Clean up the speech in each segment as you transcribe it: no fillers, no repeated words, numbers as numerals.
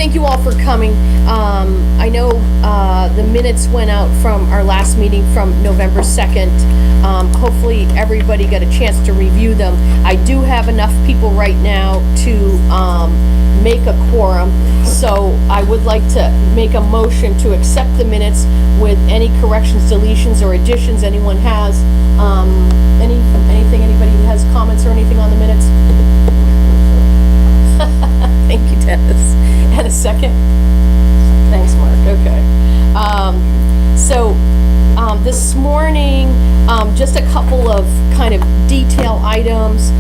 thank you all for coming. I know the minutes went out from our last meeting from November 2nd. Hopefully everybody got a chance to review them. I do have enough people right now to make a quorum, so I would like to make a motion to accept the minutes with any corrections, deletions, or additions anyone has. Anything, anybody has comments or anything on the minutes? Thank you, Dennis. And a second? Thanks, Mark. Okay. This morning, just a couple of kind of detail items.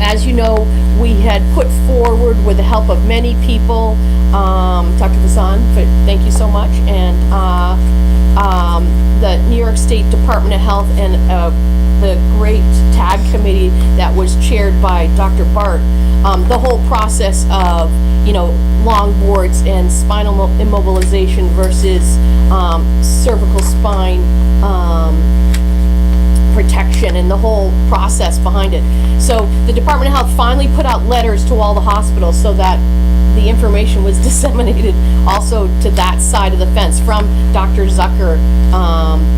As you know, we had put forward with the help of many people, Dr. Vazan, thank you so much, and the New York State Department of Health and the great TAG committee that was chaired by Dr. Bart, the whole process of, long boards and spinal immobilization versus cervical spine protection and the whole process behind it. So the Department of Health finally put out letters to all the hospitals so that the information was disseminated also to that side of the fence from Dr. Zucker,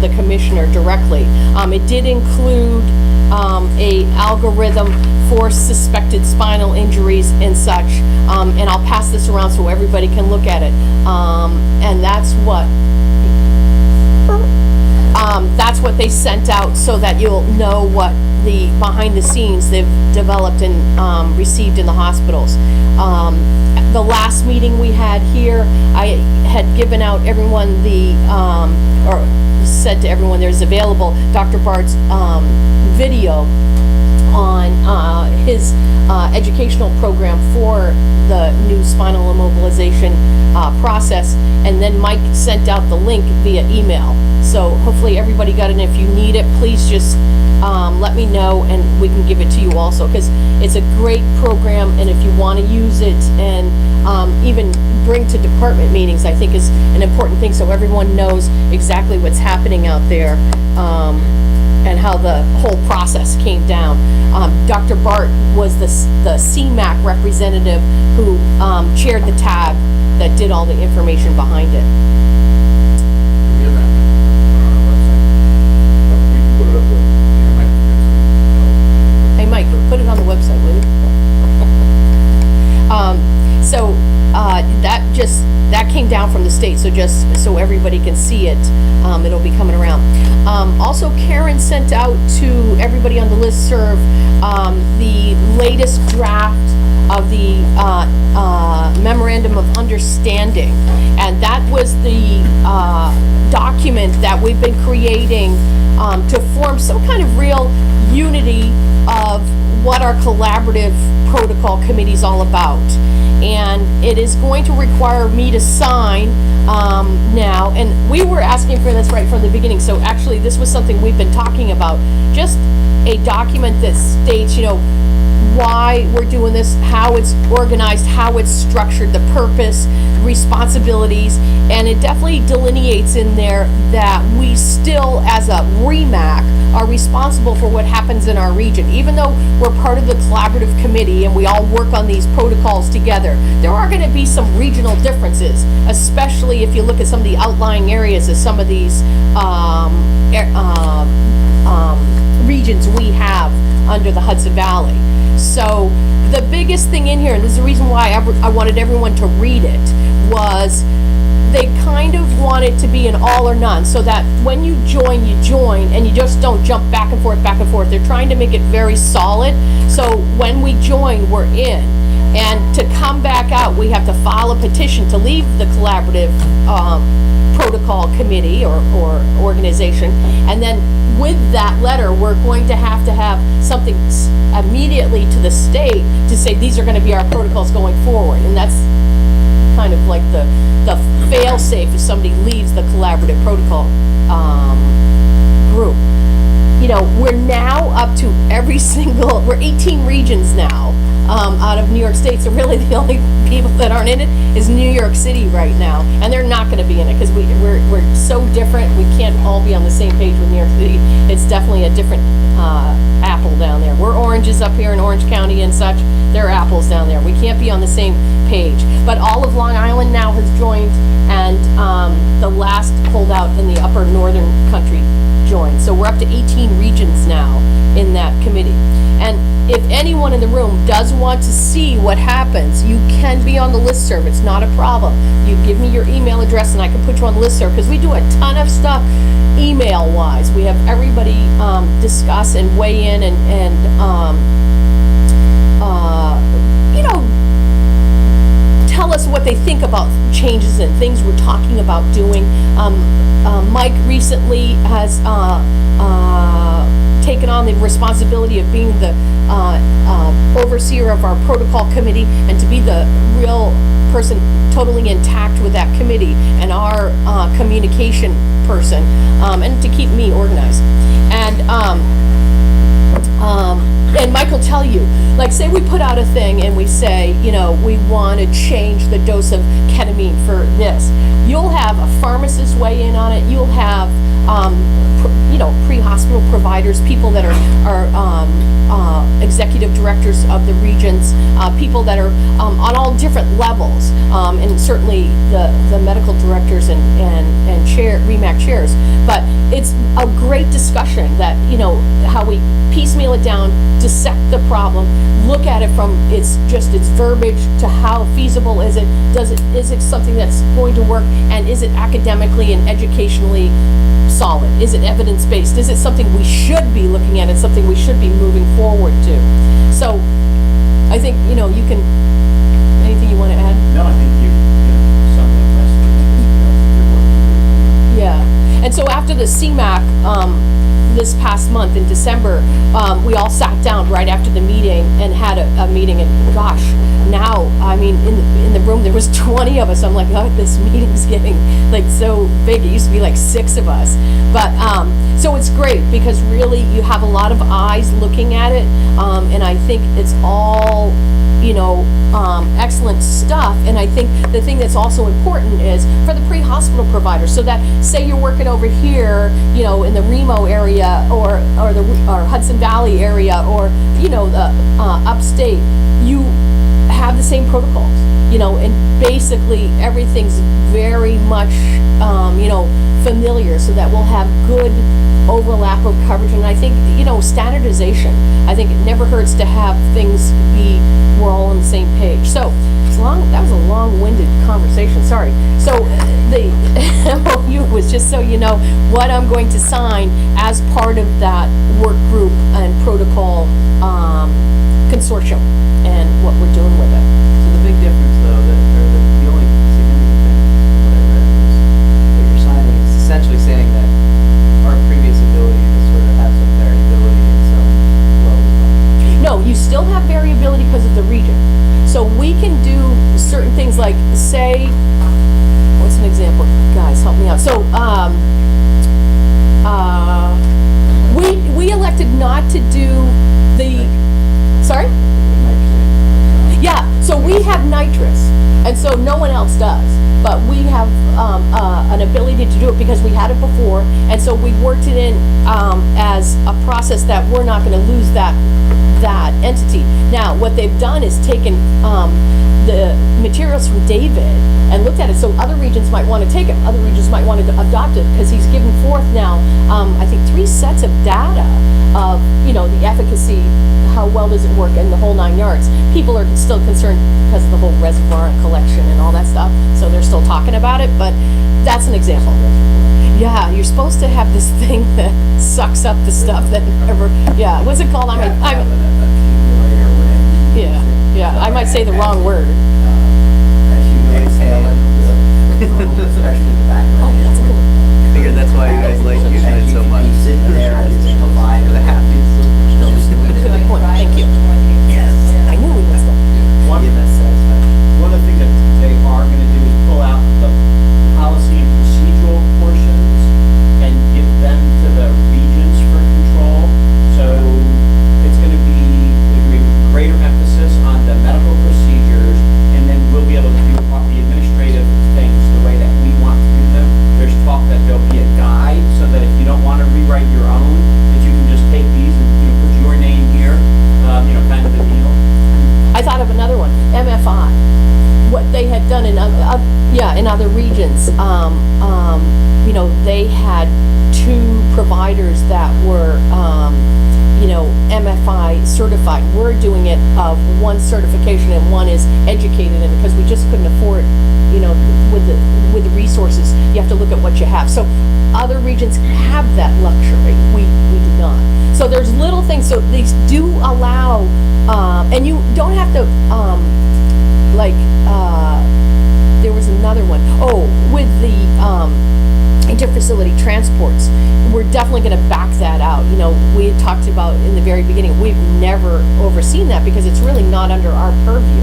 the commissioner, directly. It did include a algorithm for suspected spinal injuries and such, and I'll pass this around so everybody can look at it. And that's what they sent out so that you'll know what the behind the scenes they've developed and received in the hospitals. The last meeting we had here, I had given out everyone or said to everyone there's available Dr. Bart's video on his educational program for the new spinal immobilization process, and then Mike sent out the link via email. So hopefully everybody got it, and if you need it, please just let me know and we can give it to you also, because it's a great program, and if you want to use it and even bring to department meetings, I think is an important thing so everyone knows exactly what's happening out there and how the whole process came down. Dr. Bart was the CMAC representative who chaired the TAG that did all the information behind it. Hey Mike, put it on the website, will you? That came down from the state, so just so everybody can see it, it'll be coming around. Also, Karen sent out to everybody on the listserv the latest draft of the Memorandum of Understanding, and that was the document that we've been creating to form some kind of real unity of what our collaborative protocol committee is all about. And it is going to require me to sign now, and we were asking for this right from the beginning, so actually this was something we've been talking about, just a document that states, why we're doing this, how it's organized, how it's structured, the purpose, responsibilities, and it definitely delineates in there that we still, as a REMAC, are responsible for what happens in our region. Even though we're part of the collaborative committee and we all work on these protocols together, there are going to be some regional differences, especially if you look at some of the outlying areas of some of these regions we have under the Hudson Valley. So the biggest thing in here, and this is the reason why I wanted everyone to read it, was they kind of want it to be an all or none, so that when you join, and you just don't jump back and forth, back and forth. They're trying to make it very solid, so when we join, we're in. And to come back out, we have to file a petition to leave the collaborative protocol committee or organization, and then with that letter, we're going to have something immediately to the state to say these are going to be our protocols going forward, and that's kind of like the fail-safe if somebody leaves the collaborative protocol group. We're now up to we're 18 regions now out of New York State. So really the only people that aren't in it is New York City right now. And they're not going to be in it because we're so different. We can't all be on the same page with New York City. It's definitely a different apple down there. We're oranges up here in Orange County and such. They're apples down there. We can't be on the same page. But all of Long Island now has joined, and the last holdout in the upper northern country joined. So we're up to 18 regions now in that committee. And if anyone in the room does want to see what happens, you can be on the listserv. It's not a problem. You give me your email address and I can put you on the listserv, because we do a ton of stuff email-wise. We have everybody discuss and weigh in and you know, tell us what they think about changes and things we're talking about doing. Mike recently has taken on the responsibility of being the overseer of our protocol committee, and to be the real person totally intact with that committee, and our communication person, and to keep me organized. And Mike will tell you, like, say we put out a thing and we say, you know, we want to change the dose of ketamine for this. You'll have a pharmacist weigh in on it. You'll have, you know, pre-hospital providers, people that are executive directors of the regions, people that are on all different levels, and certainly the medical directors and REMAC chairs. But it's a great discussion that, you know, how we piecemeal it down, dissect the problem, look at it from its verbiage to how feasible is it, is it something that's going to work, and is it academically and educationally solid? Is it evidence-based? Is it something we should be looking at and something we should be moving forward to? So I think, you know, you can, anything you want to add? No, I think you summed up nicely. Yeah. And so after the CMAC, this past month in December, we all sat down right after the meeting and had a meeting, and gosh, now, I mean, in the room there was 20 of us. I'm like, oh, this meeting's getting like so big. It used to be like 6 of us. But so it's great because really you have a lot of eyes looking at it, and I think it's all, you know, excellent stuff. And I think the thing that's also important is for the pre-hospital providers, so that say you're working over here, you know, in the Remo area or Hudson Valley area, or, you know, the upstate, you have the same protocols, you know, and basically everything's very much, you know, familiar, so that we'll have good overlap of coverage. And I think, you know, standardization, I think it never hurts to have things be, we're all on the same page. So that was a long-winded conversation, sorry. So the MOU was just so you know what I'm going to sign as part of that work group and protocol consortium and what we're doing with it. So the big difference, though, the only significant thing what I read was what you're signing is essentially saying that our previous ability to sort of have some variability in some flow. No, you still have variability because of the region. So we can do certain things like, say, what's an example? Guys, help me out. So we elected not to do the, sorry? Yeah, so we have nitrous, and so no one else does. But we have an ability to do it because we had it before, and so we worked it in as a process that we're not going to lose that entity. Now, what they've done is taken the materials from David and looked at it, so other regions might want to take it, other regions might want to adopt it, because he's given forth now, I think 3 sets of data of, you know, the efficacy, how well does it work, and the whole 9 yards. People are still concerned because of the whole reservoir and collection and all that stuff, so they're still talking about it, but that's an example. Yeah, you're supposed to have this thing that sucks up the stuff that never, yeah, what's it called? Yeah, I might say the wrong word. Especially the back of the hand. That's a good one. I figured that's why you guys like using it so much. The happy. Good point, thank you. I knew we messed up. One of the things that they are going to do is pull out the policy and procedural portions and give them to the regions for control. So it's going to be greater emphasis on MFI, what they had done in other regions, you know, they had 2 providers that were, you know, MFI certified. We're doing it of 1 certification and 1 is educated, and because we just couldn't afford, you know, with the resources, you have to look at what you have. So other regions have that luxury. We do not. So there's little things. So these do allow, and you don't have to, there was another one. Oh, with the interfacility transports, we're definitely going to back that out. You know, we had talked about in the very beginning, we've never overseen that because it's really not under our purview,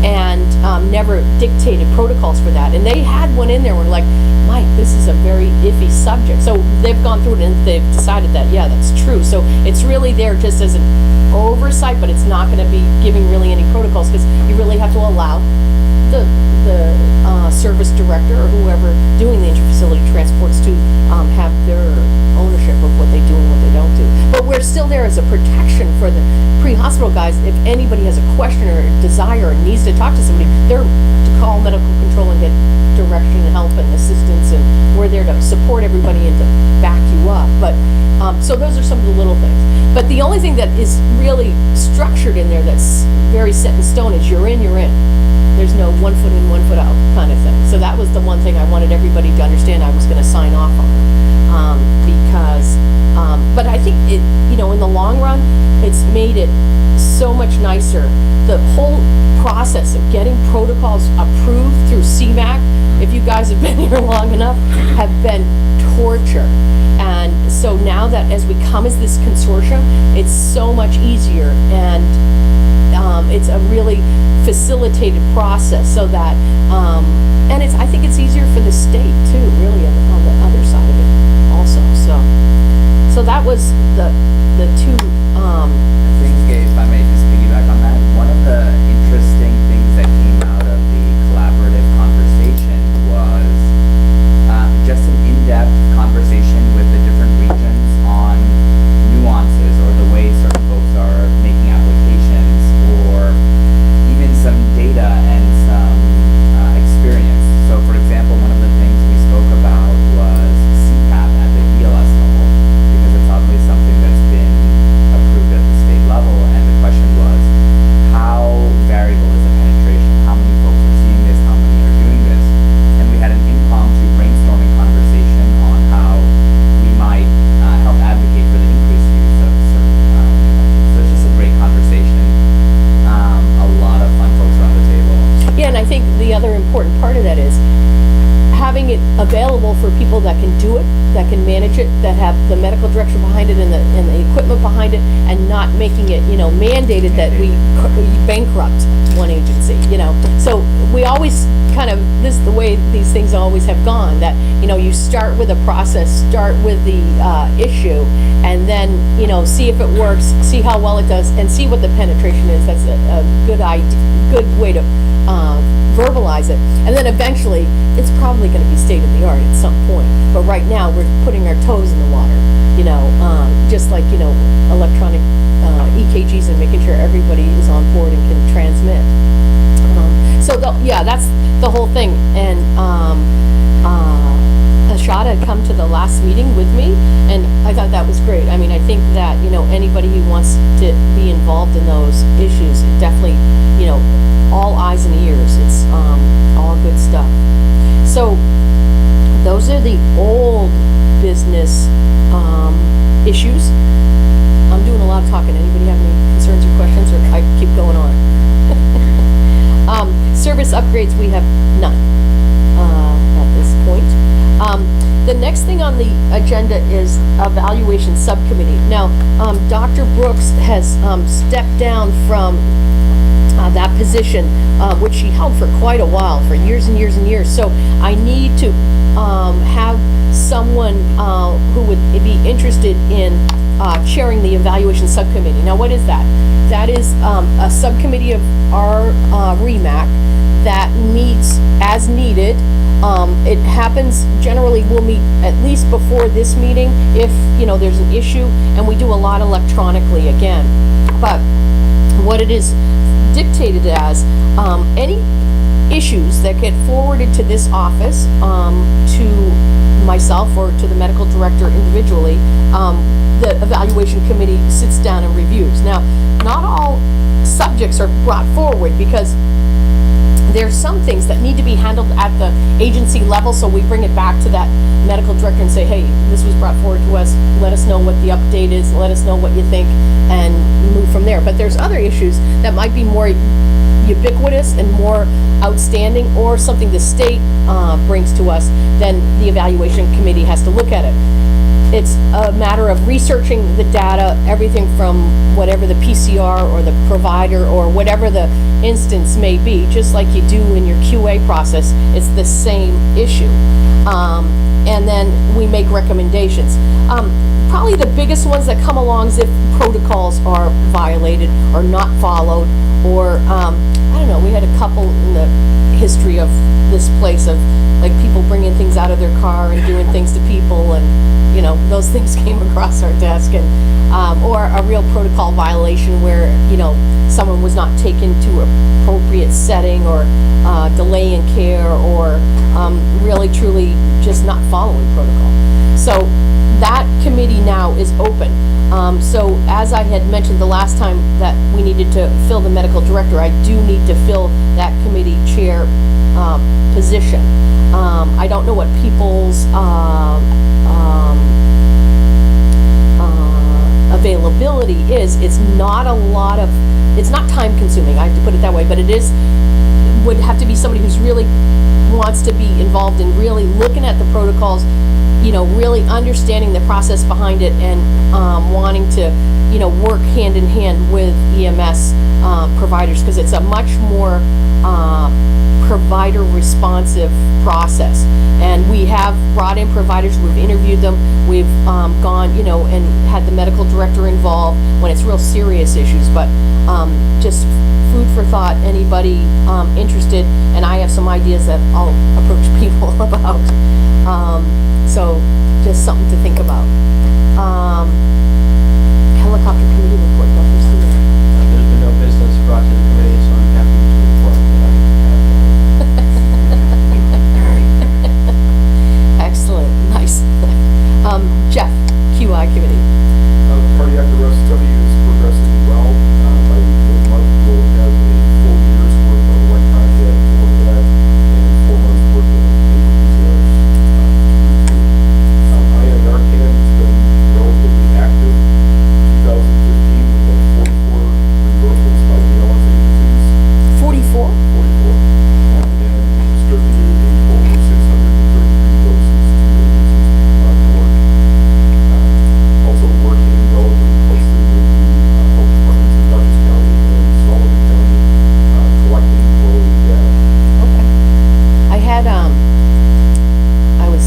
and never dictated protocols for that. And they had one in there where like, Mike, this is a very iffy subject. So they've gone through it and they've decided that, yeah, that's true. So it's really there just as an oversight, but it's not going to be giving really any protocols because you really have to allow the service director or whoever doing the interfacility transports to have their ownership of what they do and what they don't do. But we're still there as a protection for the pre-hospital guys. If anybody has a question or a desire or needs to talk to somebody, they're to call medical control and get direction and help and assistance, and we're there to support everybody and to back you up. But so those are some of the little things. But the only thing that is really structured in there that's very set in stone is you're in, you're in. There's no 1 foot in, 1 foot out kind of thing. So that was the one thing I wanted everybody to understand I was going to sign off on, because, but I think it, you know, in the long run, it's made it so much nicer. The whole process of getting protocols approved through CMAC, if you guys have been here long enough, have been torture. And so now that as we come as this consortium, it's so much easier, and it's a really facilitated process so that, and I think it's easier for the state too, really, on the other side of it also. So that was the 2, I think, if I may just piggyback on that, one of the interesting things that came out of the collaborative conversation was just an in-depth conversation with the different regions on nuances or the way certain folks are making applications, or even some data and some experience. So, for example, one of the things we spoke about was CPAP at the ELS level, because it's obviously something that's been approved at the state level, and the question was, how variable is the penetration? How many folks are seeing this? How many are doing this? And we had an impromptu brainstorming conversation on how we might help advocate for the increased use of certain interventions. So it's just a great conversation. A lot of fun folks around the table. yeah, and I think the other important part of that is having it available for people that can do it, that can manage it, that have the medical direction behind it and the equipment behind it, and not making it, you know, mandated that we bankrupt one agency, you know. So we always kind of, this is the way these things always have gone, that, you know, you start with a process, start with the issue, and then, you know, see if it works, see how well it does, and see what the penetration is. That's a good idea, good way to verbalize it. And then eventually, it's probably going to be state of the art at some point. But right now, we're putting our toes in the water, you know, just like, you know, electronic EKGs and making sure everybody is on board and can transmit. Yeah, that's the whole thing. And Ashada had come to the last meeting with me, and I thought that was great. I mean, I think that, you know, anybody who wants to be involved in those issues, definitely, you know, all eyes and ears. It's all good stuff. So those are the old business issues. I'm doing a lot of talking. Anybody have any concerns or questions, or I keep going on? Service upgrades, we have none at this point. The next thing on the agenda is evaluation subcommittee. Now, Dr. Brooks has stepped down from that position, which she held for quite a while, for years and years and years. So I need to have someone who would be interested in chairing the evaluation subcommittee. Now, what is that? That is a subcommittee of our REMAC that meets as needed. It happens, generally we'll meet at least before this meeting if, you know, there's an issue, and we do a lot electronically again. But what it is dictated as, any issues that get forwarded to this office, to myself or to the medical director individually, the evaluation committee sits down and reviews. Now, not all subjects are brought forward because there's some things that need to be handled at the agency level, so we bring it back to that medical director and say, hey, this was brought forward to us, let us know what the update is, let us know what you think, and move from there. But there's other issues that might be more ubiquitous and more outstanding, or something the state brings to us, then the evaluation committee has to look at it. It's a matter of researching the data, everything from whatever the PCR or the provider or whatever the instance may be, just like you do in your QA process. It's the same issue. And then we make recommendations. Probably the biggest ones that come along is if protocols are violated or not followed, or I don't know, we had a couple in the history of this place of like people bringing things out of their car and doing things to people, and you know, those things came across our desk, and or a real protocol violation where, you know, someone was not taken to appropriate setting, or delay in care, or really truly just not following protocol. So that committee now is open. So as I had mentioned the last time that we needed to fill the medical director, I do need to fill that committee chair position. I don't know what people's availability is. It's not a lot of, it's not time consuming, I have to put it that way, but it would have to be somebody who's really wants to be involved in really looking at the protocols, you know, really understanding the process behind it, and wanting to, you know, work hand in hand with EMS providers, because it's a much more provider responsive process. And we have brought in providers, we've interviewed them, we've gone, you know, and had the medical director involved when it's real serious issues. But just food for thought, anybody interested, and I have some ideas that I'll approach people about. So just something to think about. Helicopter committee report, Dr. Stewart. There's been no business brought to the committee, so I'm happy to report that I have. Excellent, nice. Jeff, QI committee. Cardiac arrest study is progressing well. By the end of the month, we'll have a full year's worth of electronic data to look at, and 4 months worth of paper PCRs. INR CAN has been relatively active. 2015, we had 44 reversals by BLS agencies. 44? 44. And we distributed a total of 633 doses to agencies to work. Also working relatively closely with the health departments in Dutchess County and Sullivan County, collecting early data. Okay. I had, I was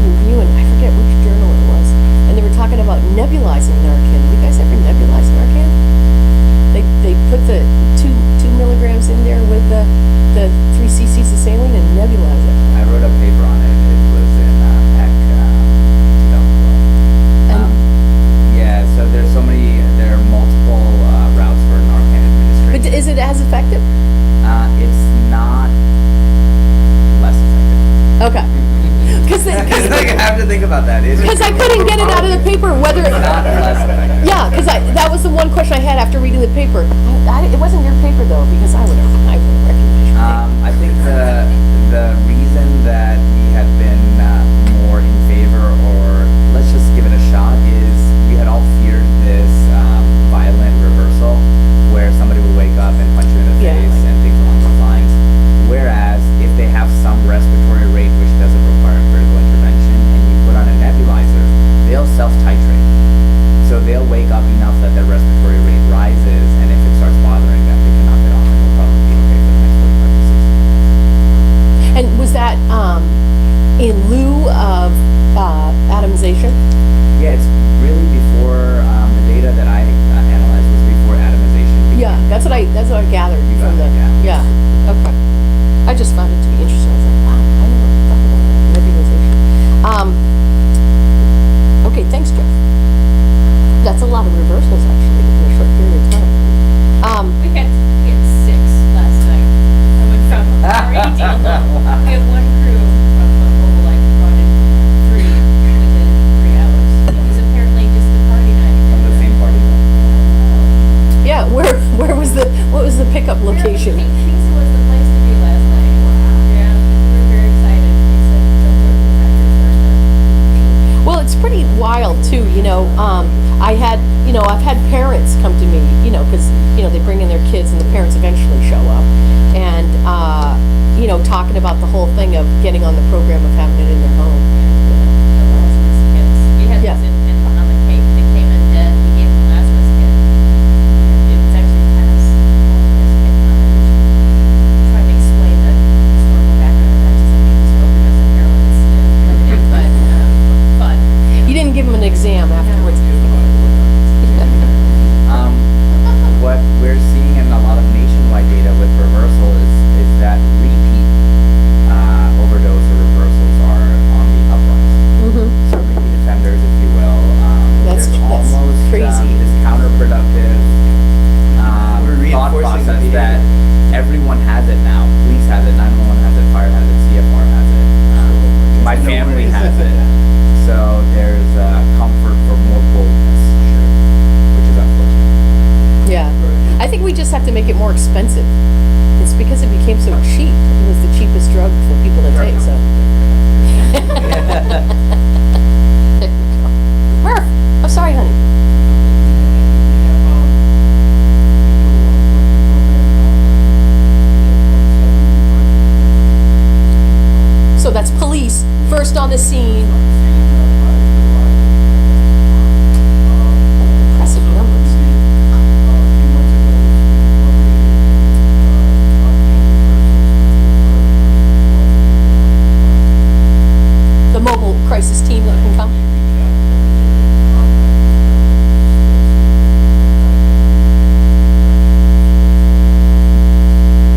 reviewing, I forget which journal it was, and they were talking about nebulizing Narcan. You guys ever nebulize Narcan? They put the 2 milligrams in there with the 3 cc's of saline and nebulize it. I wrote a paper on it. It was in PEC 2012. Yeah, so there are multiple routes for Narcan administration. But is it as effective? It's not less effective. Okay. Because I have to think about that. I couldn't get it out of the paper whether It's not less effective. yeah, because that was the one question I had after reading the paper. It wasn't your paper though, because I would have recognized your paper. I think the reason that we have been more in favor, or let's just give it a shot, is we had all feared this violent reversal where somebody would wake up and punch you in the Yeah. face and things along those lines. Whereas if they have some respiratory rate which doesn't require critical intervention and you put on a nebulizer, they'll self-titrate. So they'll wake up enough that their respiratory rate rises, and if it starts bothering them, they can knock it off and they'll probably be okay for the next 45 to 60 minutes. And was that in lieu of atomization? Yeah, it's really before the data that I analyzed was before atomization. Yeah, that's what I gathered You got from the. it, yeah. Okay. I just found it to be interesting. I was like, wow, I never thought about that nebulization. Okay, thanks, Jeff. That's a lot of reversals actually in a short period of time. We had 6 you know. I've had parents come to me, you know, because, you know, they bring in their kids and the parents eventually show up. And, you know, talking about the whole thing of getting on the program of having it in their home. The Lazarus kits. We had Yeah. those on the cake. They came in dead. We gave them Lazarus kit. It was actually tennis. Trying to explain the historical background of that to some people who overdose on heroin is limited, but fun. You didn't give them an exam afterwards. What we're seeing in a lot of nationwide data with reversal is that repeat overdose or reversals are on the uprise. Mm-hmm. So repeat offenders, if you will. That's There's that's almost crazy. this counterproductive We're thought reinforcing the process that behavior. everyone has it now. Police has it, 911 has it, fire has it, CFR has it. My family has it. So there's comfort for more boldness, which is unfortunate. Yeah. I think we just have to make it more expensive. It's because it became so cheap. It was the cheapest drug for people to take, so. There you go. Murph, oh, sorry, honey. So that's police, first on the scene. Impressive numbers. The mobile crisis team that can come.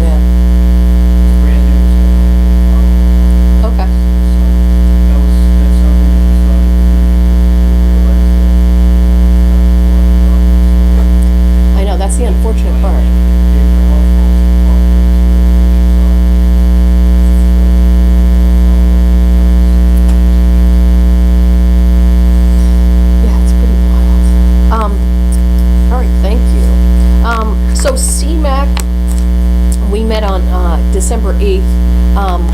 Yeah, okay. I know, that's the unfortunate part. Yeah, it's pretty wild. All right, thank you. So CMAC, we met on December 8th.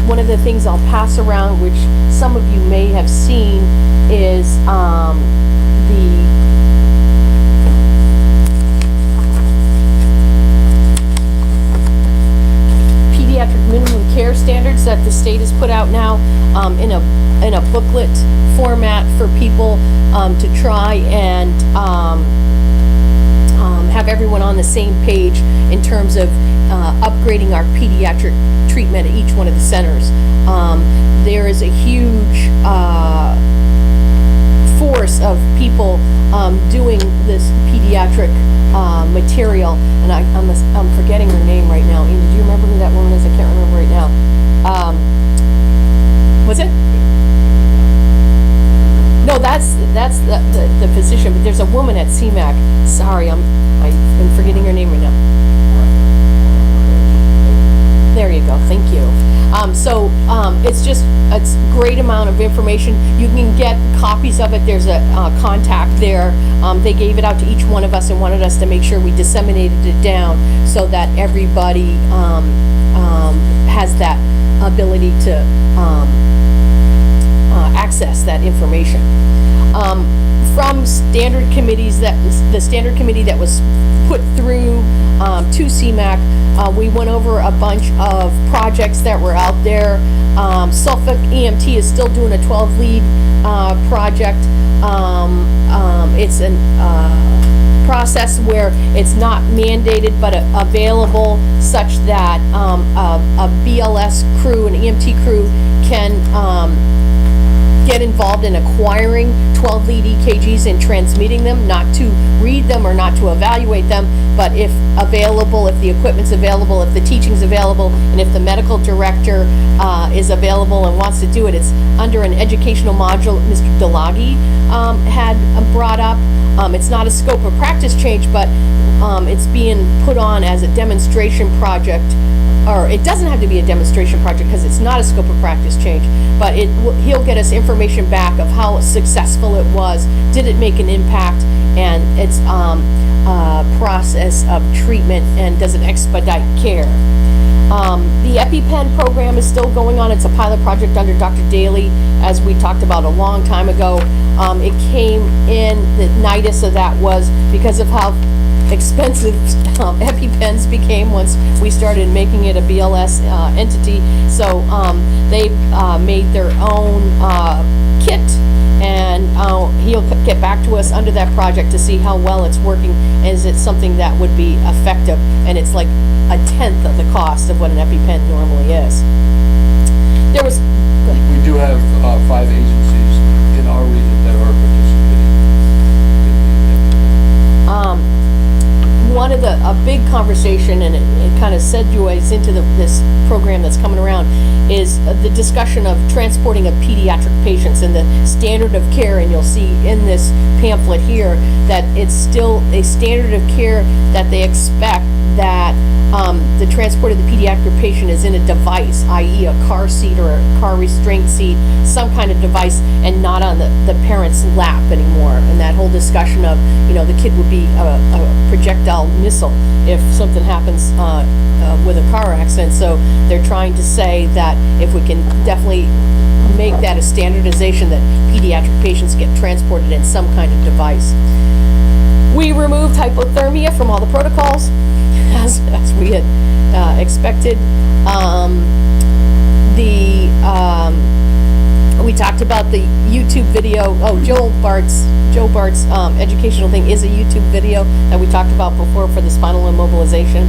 One of the things I'll pass around, which some of you may have seen, is the pediatric minimum care standards that the state has put out now in a booklet format for people to try and have everyone on the same page in terms of upgrading our pediatric treatment at each one of the centers. There is a huge force of people doing this pediatric material, and I'm forgetting her name right now. Ian, did you remember who that woman is? I can't remember right now. Was it? No, that's the physician, but there's a woman at CMAC. Sorry, I'm forgetting her name right now. There you go, thank you. It's a great amount of information. You can get copies of it. There's a contact there. They gave it out to each one of us and wanted us to make sure we disseminated it down so that everybody has that ability to access that information. From standard committees, the standard committee that was put through to CMAC, we went over a bunch of projects that were out there. Suffolk EMT is still doing a 12-lead project. It's a process where it's not mandated but available such that a BLS crew, an EMT crew can get involved in acquiring 12-lead EKGs and transmitting them, not to read them or not to evaluate them, but if available, if the equipment's available, if the teaching's available, and if the medical director is available and wants to do it. It's under an educational module Mr. Delagi had brought up. It's not a scope of practice change, but it's being put on as a demonstration project, or it doesn't have to be a demonstration project because it's not a scope of practice change, but he'll get us information back of how successful it was, did it make an impact, and its process of treatment, and does it expedite care. The EpiPen program is still going on. It's a pilot project under Dr. Daly, as we talked about a long time ago. It came in, the nidus of that was because of how expensive EpiPens became once we started making it a BLS entity. So they made their own kit, and he'll get back to us under that project to see how well it's working. Is it something that would be effective? And it's like a tenth of the cost of what an EpiPen normally is. There was, We do have 5 agencies in our region that are participating in one of a big conversation, and it kind of segues into this program that's coming around, is the discussion of transporting of pediatric patients and the standard of care. And you'll see in this pamphlet here that it's still a standard of care that they expect that the transport of the pediatric patient is in a device, i.e. a car seat or a car restraint seat, some kind of device, and not on the parent's lap anymore. And that whole discussion of, the kid would be a projectile missile if something happens with a car accident. So they're trying to say that if we can definitely make that a standardization, that pediatric patients get transported in some kind of device. We removed hypothermia from all the protocols, as we had expected. We talked about the YouTube video. Joe Bart's educational thing is a YouTube video that we talked about before for the spinal immobilization.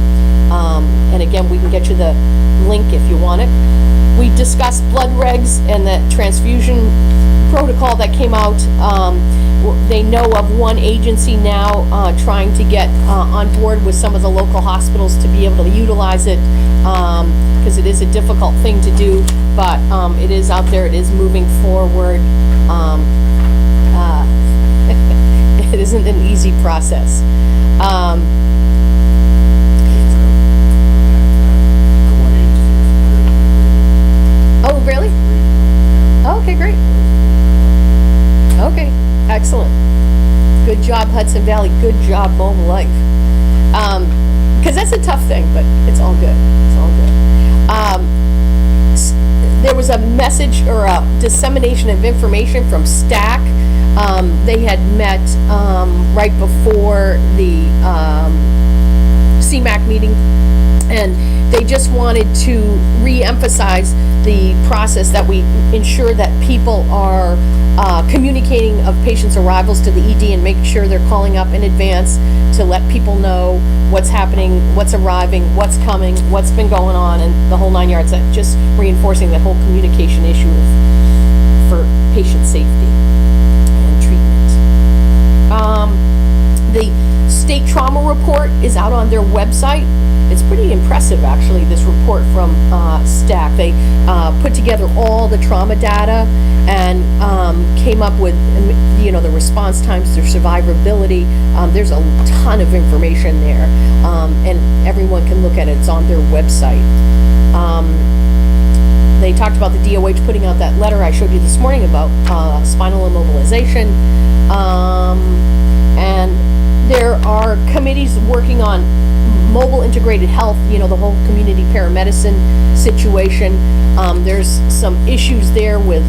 And again, we can get you the link if you want it. We discussed blood regs and the transfusion protocol that came out. They know of one agency now trying to get on board with some of the local hospitals to be able to utilize it, because it is a difficult thing to do, but it is out there, it is moving forward. It isn't an easy process. Oh, really? Okay, great. Okay, excellent. Good job, Hudson Valley. Good job, Mobile Life. Because that's a tough thing, but it's all good. It's all good. There was a message or a dissemination of information from STAC. They had met right before the CMAC meeting, and they just wanted to re-emphasize the process that we ensure that people are communicating of patients' arrivals to the ED and make sure they're calling up in advance to let people know what's happening, what's arriving, what's coming, what's been going on, and the whole 9 yards. That just reinforcing that whole communication issue for patient safety and treatment. The state trauma report is out on their website. It's pretty impressive, actually, this report from STAC. They put together all the trauma data and came up with, the response times, their survivability. There's a ton of information there, and everyone can look at it. It's on their website. They talked about the DOH putting out that letter I showed you this morning about spinal immobilization. And there are committees working on mobile integrated health, the whole community paramedicine situation. There's some issues there with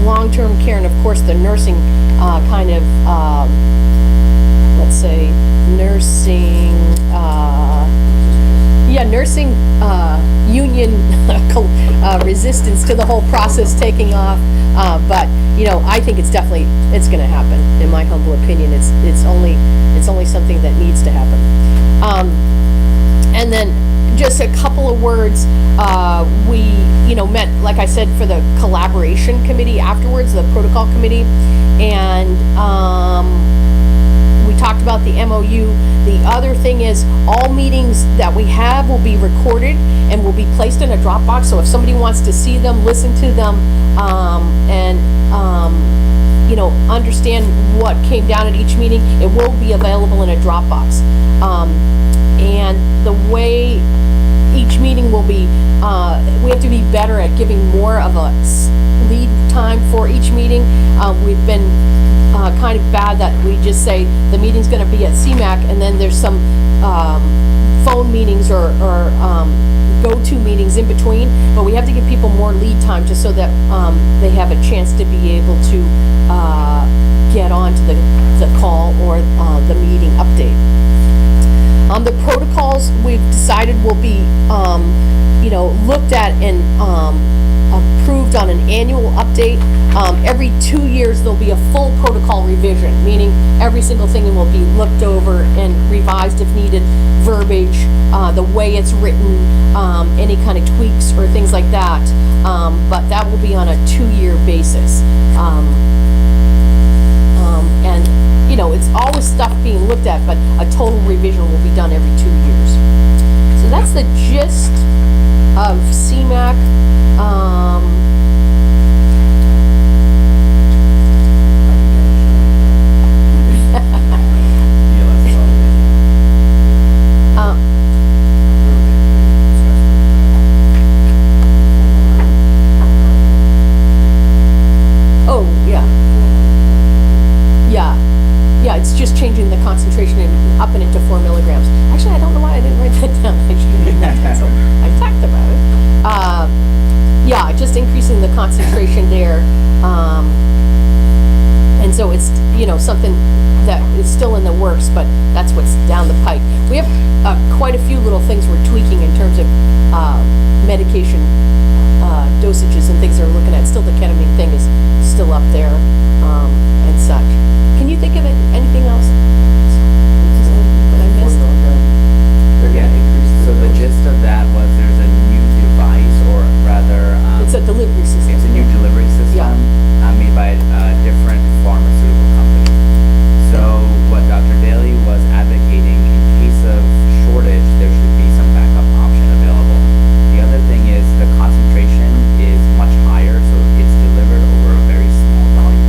long-term care, and of course the nursing nursing union resistance to the whole process taking off. But I think it's going to happen. In my humble opinion, it's only something that needs to happen. And then just a couple of words. We met, like I said, for the collaboration committee afterwards, the protocol committee, and we talked about the MOU. The other thing is all meetings that we have will be recorded and will be placed in a Dropbox. So if somebody wants to see them, listen to them, and understand what came down at each meeting, it will be available in a Dropbox. And the way each meeting will be, we have to be better at giving more of a lead time for each meeting. We've been kind of bad that we just say the meeting's going to be at CMAC, and then there's some phone meetings or go-to meetings in between, but we have to give people more lead time just so that they have a chance to be able to get on to the call or the meeting update. The protocols we've decided will be, looked at and approved on an annual update. Every 2 years, there'll be a full protocol revision, meaning every single thing will be looked over and revised if needed, verbiage, the way it's written, any kind of tweaks or things like that. But that will be on a 2-year basis. And, it's always stuff being looked at, but a total revision will be done every 2 years. So that's the gist of CMAC. Oh, yeah. Yeah, it's just changing the concentration and upping it to 4 milligrams. Actually, I don't know why I didn't write that down. I should have written that down, so I talked about it. Yeah, just increasing the concentration there. And so it's, something that is still in the works, but that's what's down the pike. We have quite a few little things we're tweaking in terms of medication dosages and things they're looking at. Still, the ketamine thing is still up there and such. Can you think of anything else that I missed? Yeah, so the gist of that was there's a new device, or rather, It's a delivery system. it's a new delivery system made by a different pharmaceutical company. So what Dr. Daly was advocating, in case of shortage, there should be some backup option available. The other thing is the concentration is much higher, so it's delivered over a very small volume.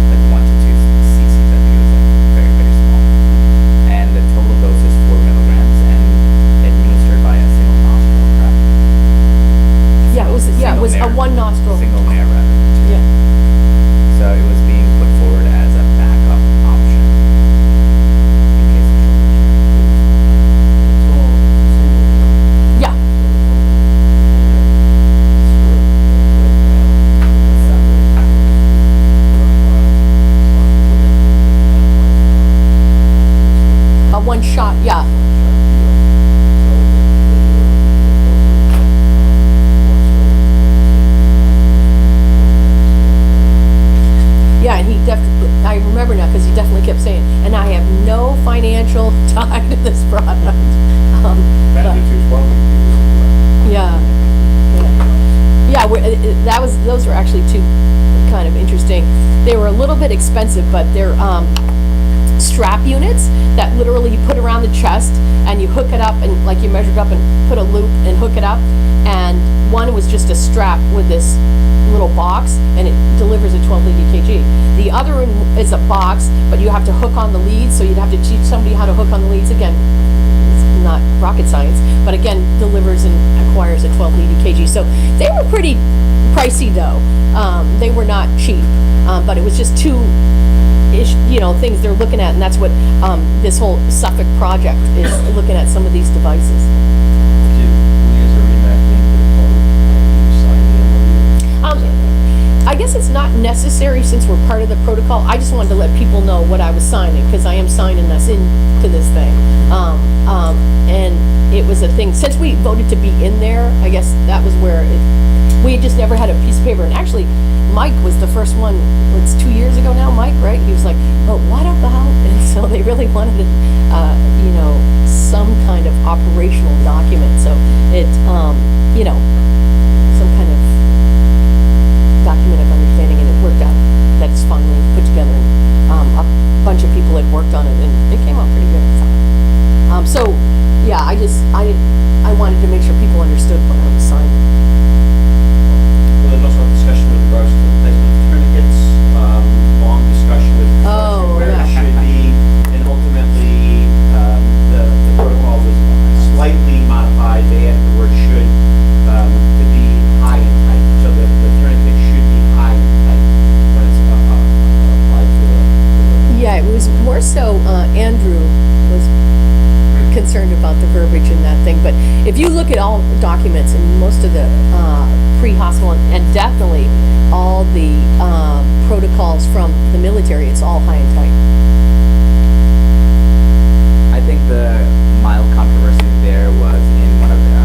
Like 1 to 2 cc's, I think it was like very, very small. And the total dose is 4 milligrams and administered by a single nostril, correct? Yeah, it was a Single one nostril. Single mare rather. Yeah. So it was being put forward as a backup option in case of shortage. Yeah. A one shot, yeah. Yeah, and he definitely, I remember now because he definitely kept saying, and I have no financial tie to this product. But- Yeah. Yeah, those were actually two kind of interesting. They were a little bit expensive, but they're strap units that literally you put around the chest and you hook it up and like you measured up and put a loop and hook it up. And one was just a strap with this little box and it delivers a 12 kg. The other one is a box, but you have to hook on the leads, so you'd have to teach somebody how to hook on the leads. Again, it's not rocket science, but again, delivers and acquires a 12 kg. So they were pretty pricey though. They were not cheap, but it was just two things they're looking at, and that's what this whole Suffolk project is looking at, some of these devices. Did we as a REMAC think that you signed the MOU? I guess it's not necessary since we're part of the protocol. I just wanted to let people know what I was signing, because I am signing us into this thing. And it was a thing, since we voted to be in there, I guess that was where we just never had a piece of paper. And actually, Mike was the first one, it's 2 years ago now, Mike, right? He was like, but what about? And so they really wanted, some kind of operational document. So it, some kind of document of understanding, and it worked out that it's finally put together. And a bunch of people had worked on it, and it came out pretty good, I thought. So, yeah, I wanted to make sure people understood what I was signing. Well, there's also a discussion with regards to the placement of tourniquets, long discussion with regards to where yeah. it should be, and ultimately, the protocol was slightly modified. They added the word should at all documents and most of the pre-hospital and definitely all the protocols from the military, it's all high and tight. I think the mild controversy there was in one of the,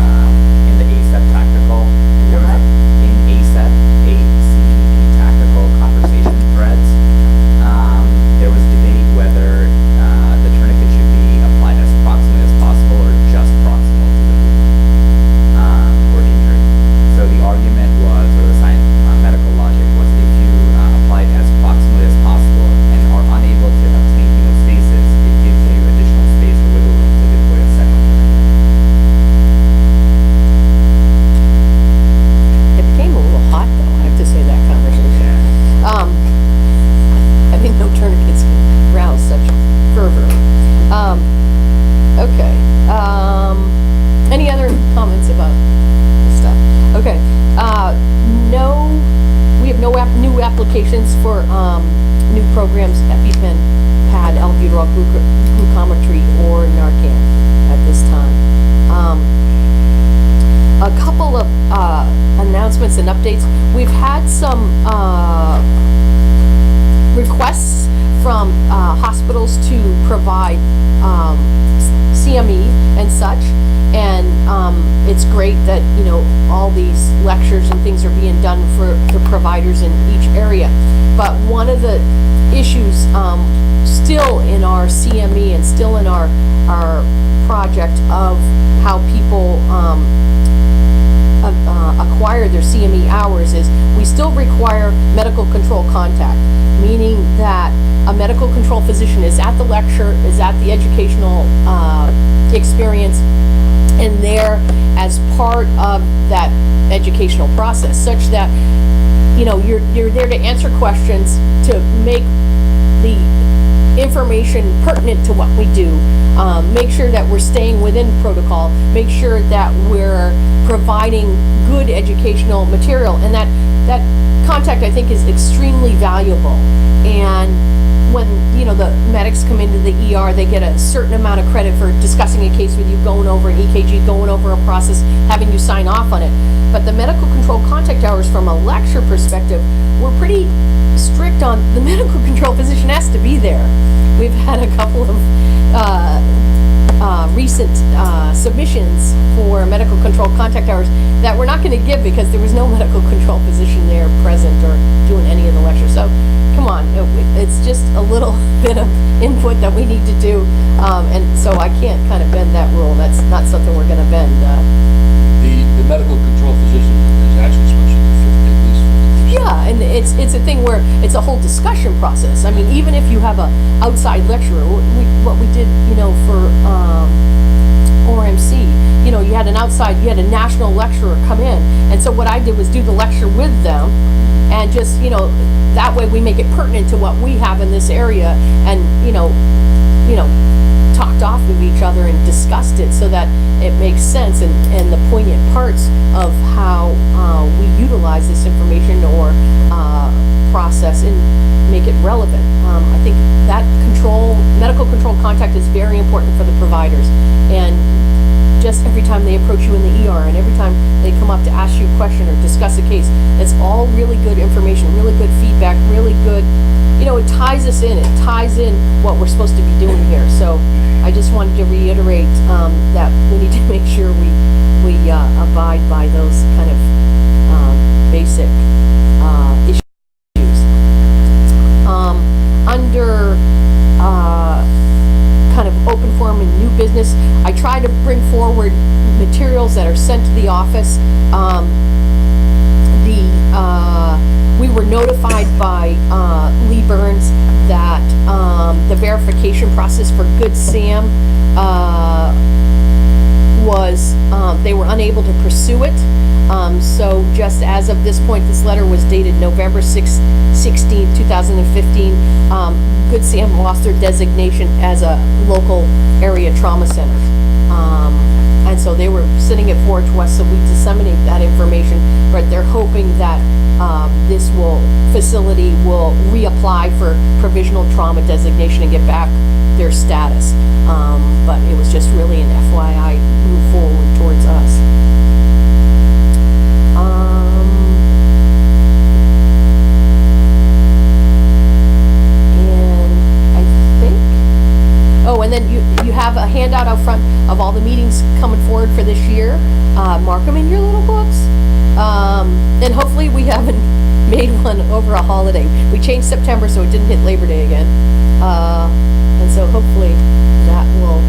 in the ACEP tactical. There was in ACEP, ACEP tactical conversation threads. There was debate whether the tourniquet should be applied as proximally as possible or just proximal to the wound or injury. So the argument was, or the science, medical logic was, if you apply it as proximally as possible and are unable to obtain hemostasis, it gives you additional space or wiggle room to deploy a second tourniquet. It became a little hot though, I have to say, that conversation. I think no tourniquets can rouse such fervor. Okay. Any other comments about this stuff? Okay. No, we have no new applications for new programs, EpiPen, PAD, albuterol glucometry, or Narcan at this time. A couple of announcements and updates. We've had some requests from hospitals to provide CME and such, and it's great that, you know, all these lectures and things are being done for the providers in each area. But one of the issues still in our CME and still in our project of how people acquire their CME hours is we still require medical control contact, meaning that a medical control physician is at the lecture, is at the educational experience, and there as part of that educational process, such that, you know, you're there to answer questions, to make the information pertinent to what we do, make sure that we're staying within protocol, make sure that we're providing good educational material, and that contact, I think, is extremely valuable. And when, you know, the medics come into the ER, they get a certain amount of credit for discussing a case with you, going over an EKG, going over a process, having you sign off on it. But the medical control contact hours from a lecture perspective, we're pretty strict on the medical control physician has to be there. We've had a couple of recent submissions for medical control contact hours that we're not going to give because there was no medical control physician there present or doing any of the lectures. So come on, it's just a little bit of input that we need to do, and so I can't kind of bend that rule. That's not something we're going to bend. The medical control physician is actually supposed to do at least 50%. Yeah, and it's a thing where it's a whole discussion process. I mean, even if you have a outside lecturer, what we did, you know, for ORMC, you know, you had a national lecturer come in, and so what I did was do the lecture with them, and just, you know, that way we make it pertinent to what we have in this area, and you know, talked off of each other and discussed it so that it makes sense, and the poignant parts of how we utilize this information or process and make it relevant. I think that medical control contact is very important for the providers, and just every time they approach you in the ER and every time they come up to ask you a question or discuss a case, it's all really good information, really good feedback, really good, you know, it ties us in, it ties in what we're supposed to be doing here. So I just wanted to reiterate that we need to make sure we abide by those kind of basic issues. Under kind of open forum and new business, I try to bring forward materials that are sent to the office. We were notified by Lee Burns that the verification process for Good Sam was, they were unable to pursue it. So just as of this point, this letter was dated November 16, 2015. Good Sam lost their designation as a local area trauma center. And so they were sitting at Forge West, so we disseminate that information, but they're hoping that this facility will reapply for provisional trauma designation and get back their status. But it was just really an FYI move forward towards us. out front of all the meetings coming forward for this year. Mark them in your little books. And hopefully we haven't made one over a holiday. We changed September so it didn't hit Labor Day again. And so hopefully that will,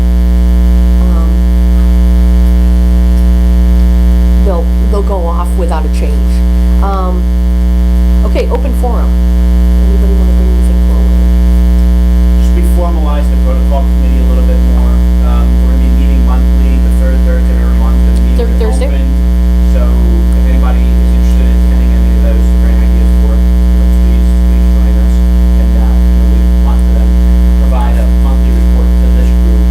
they'll go off without a change. Okay, open forum. Anybody want to bring anything forward? Just we formalized the protocol committee a little bit more. We're gonna be meeting monthly, the third Thursday of every month, and the meetings Third are Thursday? open. So if anybody is interested in attending any of those, or any ideas for it, please join us. And, we want to then provide a monthly report to this group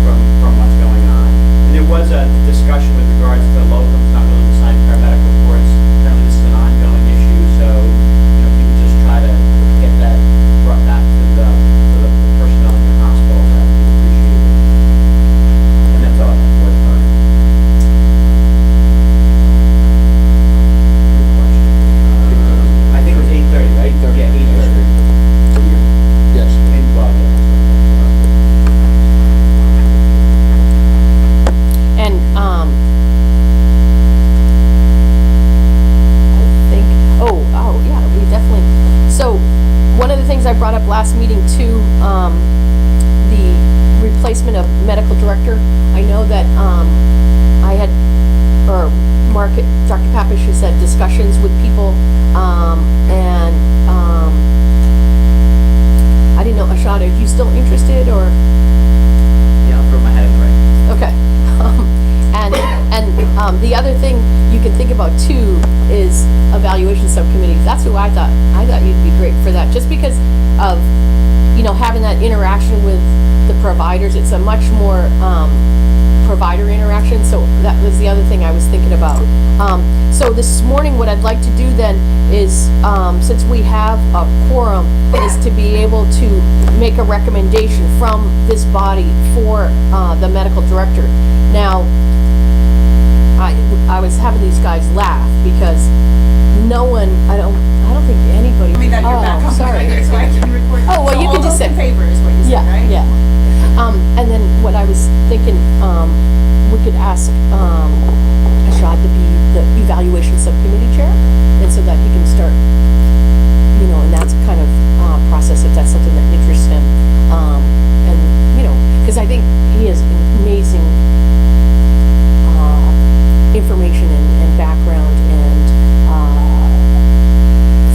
from what's going on. And there was a discussion with regards to locums not willing to sign paramedic reports. Apparently this is an ongoing issue, so, if you would just try to get that brought back to the personnel in your hospital, that would be appreciated. And that's all I have for the time. Good question. I think it was 8:30, right? 8:30. Yeah, 8:30. Yes. Well, yeah. And, I think, oh, yeah, we definitely, so, one of the things I brought up last meeting too, the replacement of medical director, I know that, I had, or Mark, Dr. Papish has had discussions with people, and, I didn't know, Ashad, are you still interested, or? Yeah, I'll throw my head in the ring. Okay. The other thing you can think about too is evaluation subcommittee. That's who I thought you'd be great for that, just because of, having that interaction with the providers. It's a much more, provider interaction, so that was the other thing I was thinking about. So this morning, what I'd like to do then is, since we have a quorum, is to be able to make a recommendation from this body for, the medical director. Now, I was having these guys laugh because no one, I don't think anybody. I mean, that you're back on sorry. record, so I can record. Oh, well, So you all can just those in say- favor is what you said, right? Yeah. And then what I was thinking, we could ask, Ashad to be the evaluation subcommittee chair, and so that he can start, and that's kind of, process if that's something that interests him. And, because I think he has amazing, information and background and,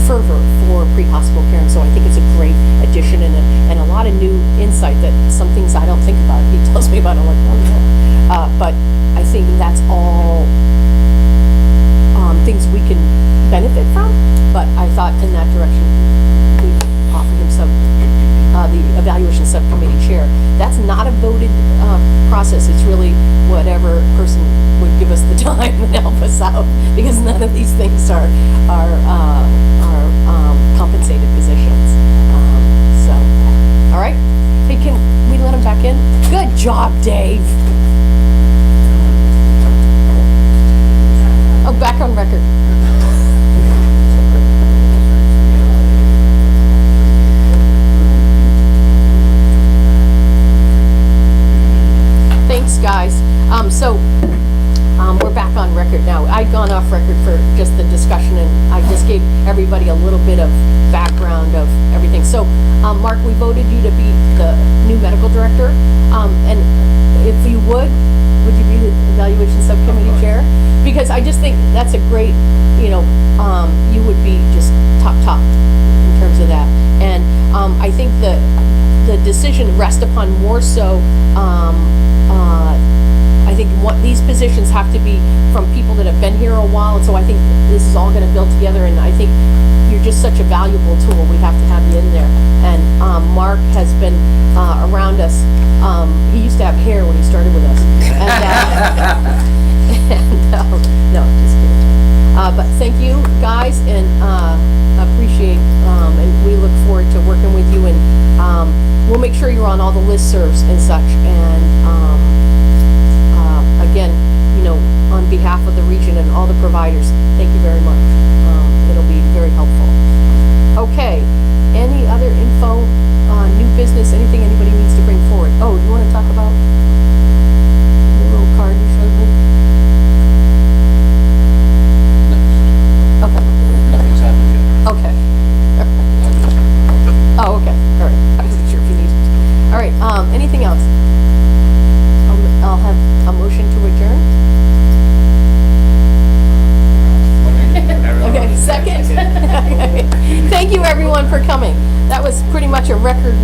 fervor for pre-hospital care, and so I think it's a great addition and a lot of new insight that some things I don't think about. He tells me about it, I'm like, oh yeah. But I think that's all things we can benefit from, but I thought in that direction, we offered him the evaluation subcommittee chair. That's not a voted process, it's really whatever person would give us the time and help us out, because none of these things are compensated positions. So, all right. Hey, can we let him back in? Good job, Dave. Oh, back on record. Thanks, guys. We're back on record now. I'd gone off record for just the discussion, and I just gave everybody a little bit of background of everything. So, Mark, we voted you to be the new medical director. And if you would you be the evaluation subcommittee chair? Because I just think that's a great, you would be just top in terms of that. And I think the decision rests upon more so, I think what these positions have to be from people that have been here a while, and so I think this is all gonna build together, and I think you're just such a valuable tool. We have to have you in there. And Mark has been around us. He used to have hair when he started with us. No, just kidding. But thank you, guys, and appreciate, and we look forward to working with you, and we'll make sure you're on all the listservs and such, and again, on behalf of the region and all the providers, thank you very much. It'll be very helpful. Okay, any other info, new business, anything anybody needs to bring forward? Oh, you want to talk about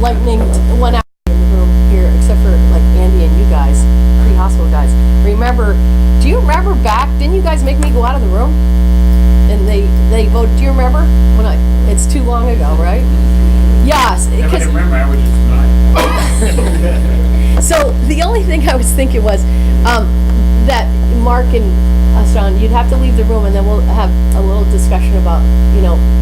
lightning went out in the room here, except for like Andy and you guys, pre-hospital guys. Do you remember back, didn't you guys make me go out of the room? And they voted, do you remember? It's too long ago, right? Yes. Never 'cause- can remember, I was just nine. So the only thing I was thinking was that Mark and Sean, you'd have to leave the room, and then we'll have a little discussion about,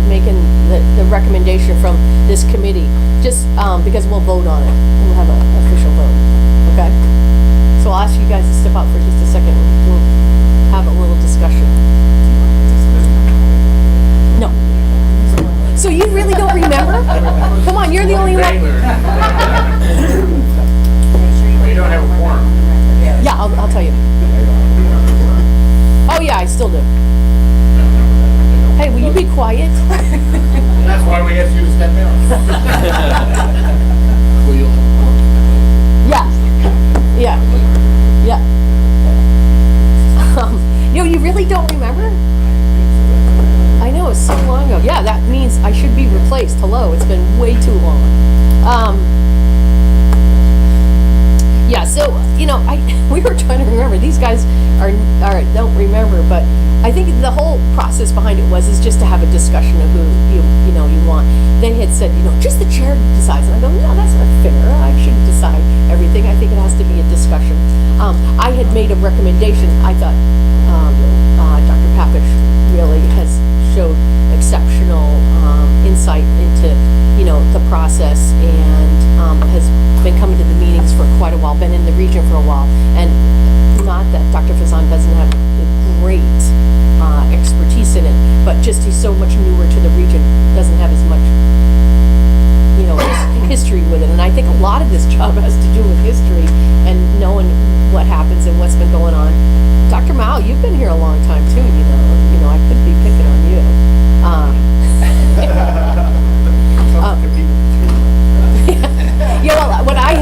making the recommendation from this committee, just because we'll vote on it. We'll have an official vote, okay? So I'll ask you guys to step out for just a second. We'll have a little discussion. No. So you really don't remember? Come on, you're the only one. You don't have a quorum. Yeah, I'll tell you. Oh yeah, I still do. Hey, will you be quiet? That's why we asked you to step in. Well, you'll have Yeah, yeah. You really don't remember? I know, it's so long ago. Yeah, that means I should be replaced. Hello, it's been way too long. Yeah, so, we were trying to remember. These guys don't remember, but I think the whole process behind it is just to have a discussion of who you want. They had said, just the chair decides. And I go, no, that's not fair. I shouldn't decide everything. I think it has to be a discussion. I had made a recommendation. I thought Dr. Papish really has showed exceptional insight into, the process, and has been coming to the meetings for quite a while, been in the region for a while. And not that Dr. Fazan doesn't have great expertise in it, but just he's so much newer to the region, doesn't have as much, history with it. And I think a lot of this job has to do with history and knowing what happens and what's been going on. Dr. Mao, you've been here a long time too, I could be picking on you. Yeah, well, what I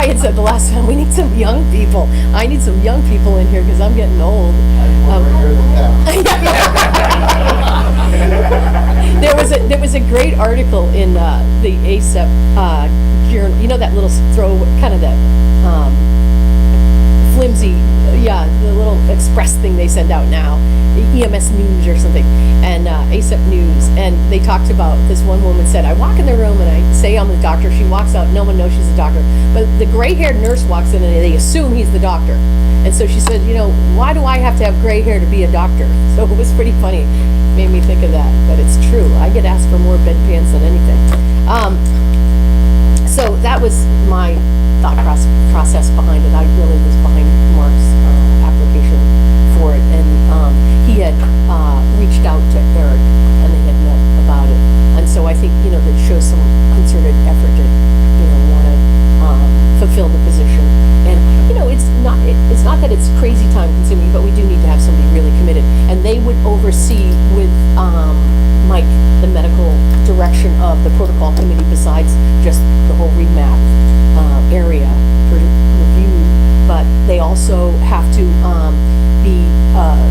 had said the last time, we need some young people. I need some young people in here because I'm getting old. There was a great article in the ASEP journal. That little kind of that flimsy, the little express thing they send out now, EMS News or something, and ASEP News. And they talked about, this one woman said, I walk in the room and I say I'm the doctor. She walks out, no one knows she's a doctor. But the gray-haired nurse walks in and they assume he's the doctor. And so she said, why do I have to have gray hair to be a doctor? So it was pretty funny. Made me think of that, but it's true. I get asked for more bedpans than anything. So that was my thought process behind it. I really was behind Mark's application for it, and he had reached out to Eric, and they had met about it. And so I think that shows some concerted effort to want to fulfill the position. And it's not that it's crazy time consuming, but we do need to have somebody really committed, and they would oversee with Mike the medical direction of the protocol committee, besides just the whole REMAC area for review. But they also have to be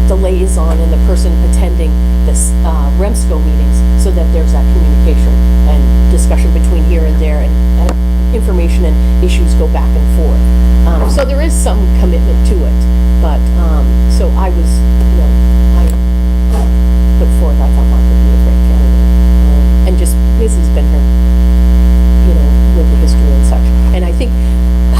the liaison and the person attending this REMSCO meetings, so that there's that communication and discussion between here and there, and information and issues go back and forth. So there is some commitment to it, but so I was, I put forth, I thought Mark would be a great candidate, and just because he's been here, with the history and such. And I think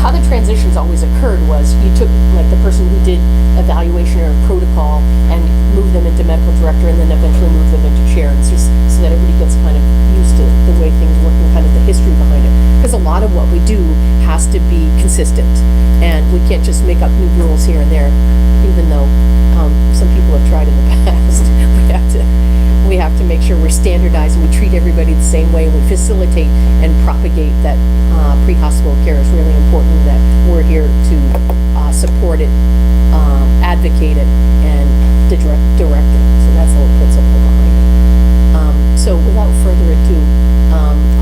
how the transitions always occurred was you took like the person who did evaluation or protocol and moved them into medical director, and then eventually moved them into chair. It's just so that everybody gets kind of used to the way things work and kind of the history behind it. Because a lot of what we do has to be consistent, and we can't just make up new rules here and there, even though some people have tried in the past. We have to make sure we're standardized and we treat everybody the same way, and we facilitate and propagate that pre-hospital care is really important, that we're here to support it, advocate it, and direct it. So that's the whole principle behind it. So without further ado,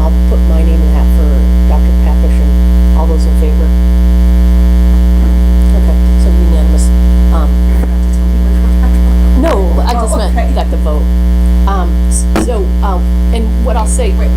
I'll put my name in the hat for Dr. Papish, and all those in favor? Okay, so unanimous. No, I just meant that the vote. And what I'll say. Wait.